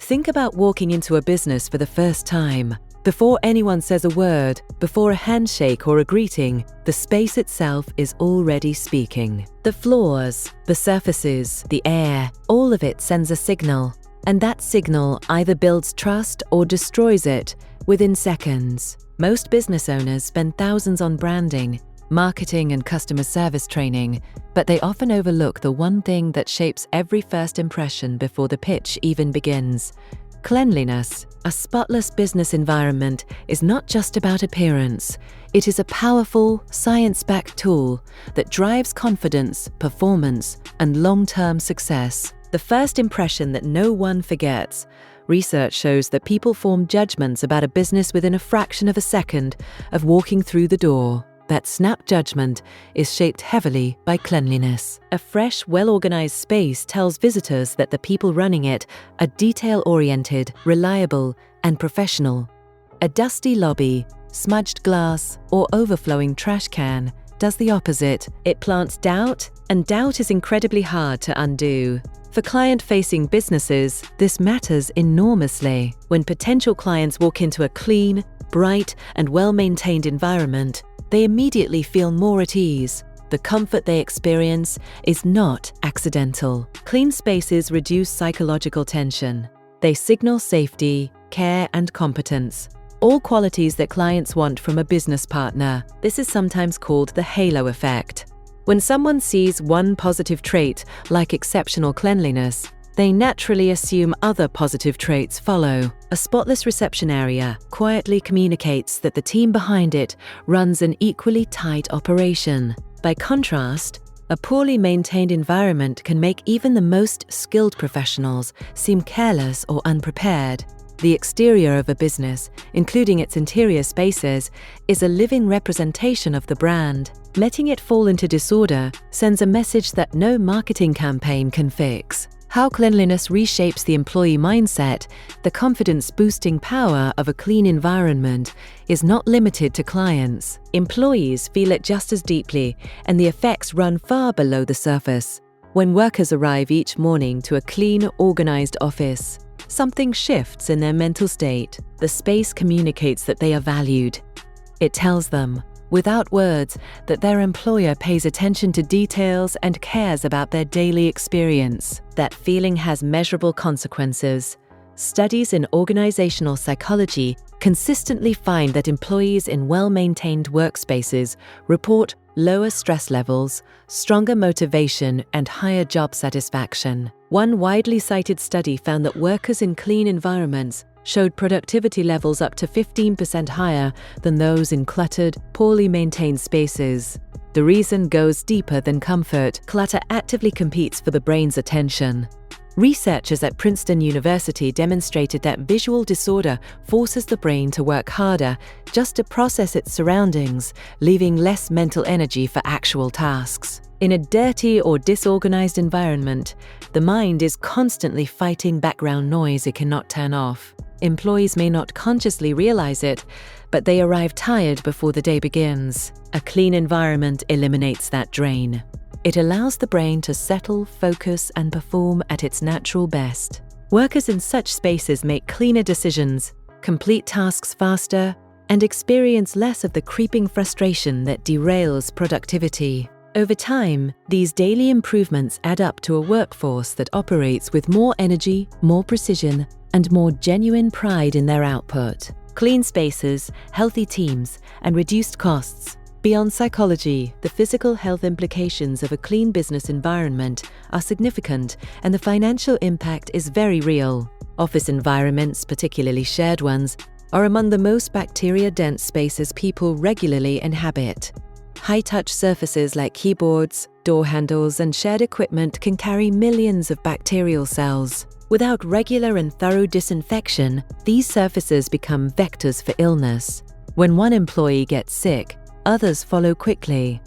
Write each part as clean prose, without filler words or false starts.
Think about walking into a business for the first time. Before anyone says a word, before a handshake or a greeting, the space itself is already speaking. The floors, the surfaces, the air, all of it sends a signal. And that signal either builds trust or destroys it within seconds. Most business owners spend thousands on branding, marketing, and customer service training, but they often overlook the one thing that shapes every first impression before the pitch even begins. Cleanliness. A spotless business environment is not just about appearance. It is a powerful, science-backed tool that drives confidence, performance, and long-term success. The first impression that no one forgets. Research shows that people form judgments about a business within a fraction of a second of walking through the door. That snap judgment is shaped heavily by cleanliness. A fresh, well-organized space tells visitors that the people running it are detail-oriented, reliable, and professional. A dusty lobby, smudged glass, or overflowing trash can does the opposite. It plants doubt, and doubt is incredibly hard to undo. For client-facing businesses, this matters enormously. When potential clients walk into a clean, bright, and well-maintained environment, they immediately feel more at ease. The comfort they experience is not accidental. Clean spaces reduce psychological tension. They signal safety, care, and competence. All qualities that clients want from a business partner. This is sometimes called the halo effect. When someone sees one positive trait, like exceptional cleanliness, they naturally assume other positive traits follow. A spotless reception area quietly communicates that the team behind it runs an equally tight operation. By contrast, a poorly maintained environment can make even the most skilled professionals seem careless or unprepared. The exterior of a business, including its interior spaces, is a living representation of the brand. Letting it fall into disorder sends a message that no marketing campaign can fix. How cleanliness reshapes the employee mindset. The confidence-boosting power of a clean environment is not limited to clients. Employees feel it just as deeply, and the effects run far below the surface. When workers arrive each morning to a clean, organized office, something shifts in their mental state. The space communicates that they are valued. It tells them, without words, that their employer pays attention to details and cares about their daily experience. That feeling has measurable consequences. Studies in organizational psychology consistently find that employees in well-maintained workspaces report lower stress levels, stronger motivation, and higher job satisfaction. One widely cited study found that workers in clean environments showed productivity levels up to 15% higher than those in cluttered, poorly maintained spaces. The reason goes deeper than comfort. Clutter actively competes for the brain's attention. Researchers at Princeton University demonstrated that visual disorder forces the brain to work harder just to process its surroundings, leaving less mental energy for actual tasks. In a dirty or disorganized environment, the mind is constantly fighting background noise it cannot turn off. Employees may not consciously realize it, but they arrive tired before the day begins. A clean environment eliminates that drain. It allows the brain to settle, focus, and perform at its natural best. Workers in such spaces make cleaner decisions, complete tasks faster, and experience less of the creeping frustration that derails productivity. Over time, these daily improvements add up to a workforce that operates with more energy, more precision, and more genuine pride in their output. Clean spaces, healthy teams, and reduced costs. Beyond psychology, the physical health implications of a clean business environment are significant, and the financial impact is very real. Office environments, particularly shared ones, are among the most bacteria-dense spaces people regularly inhabit. High-touch surfaces like keyboards, door handles, and shared equipment can carry millions of bacterial cells. Without regular and thorough disinfection, these surfaces become vectors for illness. When one employee gets sick, others follow quickly.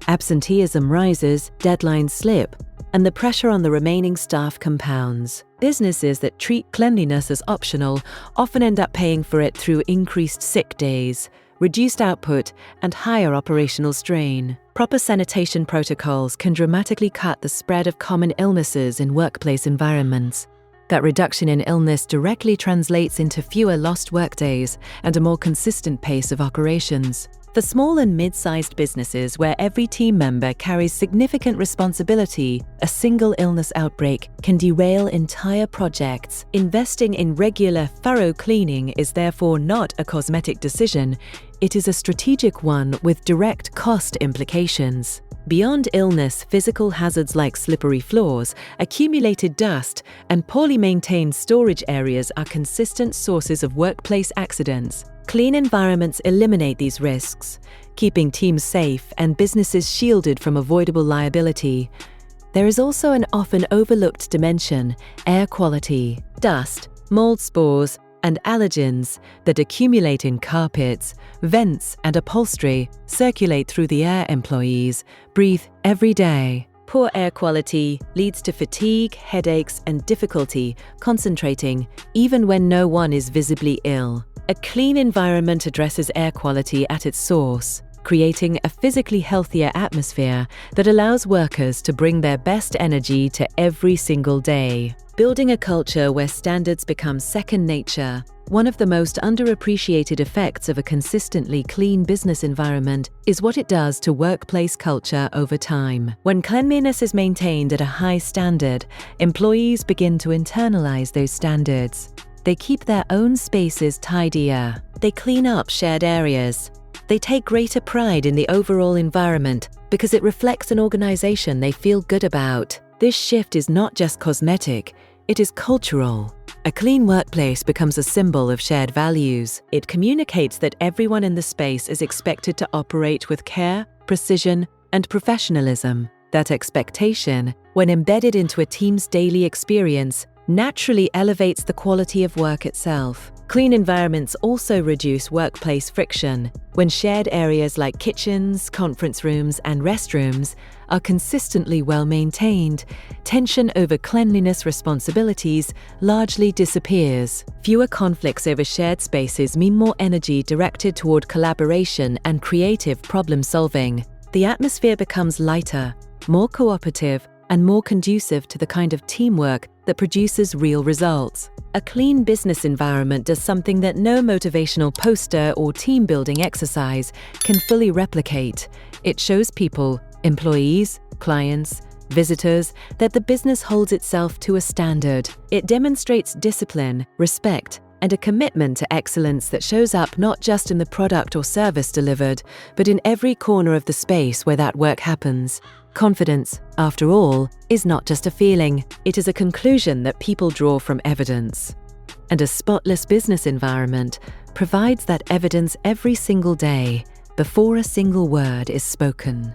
Absenteeism rises, deadlines slip, and the pressure on the remaining staff compounds. Businesses that treat cleanliness as optional often end up paying for it through increased sick days, reduced output, and higher operational strain. Proper sanitation protocols can dramatically cut the spread of common illnesses in workplace environments. That reduction in illness directly translates into fewer lost workdays and a more consistent pace of operations. For small and mid-sized businesses where every team member carries significant responsibility, a single illness outbreak can derail entire projects. Investing in regular, thorough cleaning is therefore not a cosmetic decision, it is a strategic one with direct cost implications. Beyond illness, physical hazards like slippery floors, accumulated dust, and poorly maintained storage areas are consistent sources of workplace accidents. Clean environments eliminate these risks, keeping teams safe and businesses shielded from avoidable liability. There is also an often overlooked dimension: air quality. Dust, mold spores, and allergens that accumulate in carpets, vents, and upholstery circulate through the air employees breathe every day. Poor air quality leads to fatigue, headaches, and difficulty concentrating, even when no one is visibly ill. A clean environment addresses air quality at its source, creating a physically healthier atmosphere that allows workers to bring their best energy to every single day. Building a culture where standards become second nature. One of the most underappreciated effects of a consistently clean business environment is what it does to workplace culture over time. When cleanliness is maintained at a high standard, employees begin to internalize those standards. They keep their own spaces tidier. They clean up shared areas. They take greater pride in the overall environment because it reflects an organization they feel good about. This shift is not just cosmetic, it is cultural. A clean workplace becomes a symbol of shared values. It communicates that everyone in the space is expected to operate with care, precision, and professionalism. That expectation, when embedded into a team's daily experience, naturally elevates the quality of work itself. Clean environments also reduce workplace friction. When shared areas like kitchens, conference rooms, and restrooms are consistently well maintained, tension over cleanliness responsibilities largely disappears. Fewer conflicts over shared spaces mean more energy directed toward collaboration and creative problem solving. The atmosphere becomes lighter, more cooperative, and more conducive to the kind of teamwork that produces real results. A clean business environment does something that no motivational poster or team-building exercise can fully replicate. It shows people, employees, clients, visitors, that the business holds itself to a standard. It demonstrates discipline, respect, and a commitment to excellence that shows up not just in the product or service delivered, but in every corner of the space where that work happens. Confidence, after all, is not just a feeling, it is a conclusion that people draw from evidence. And a spotless business environment provides that evidence every single day before a single word is spoken.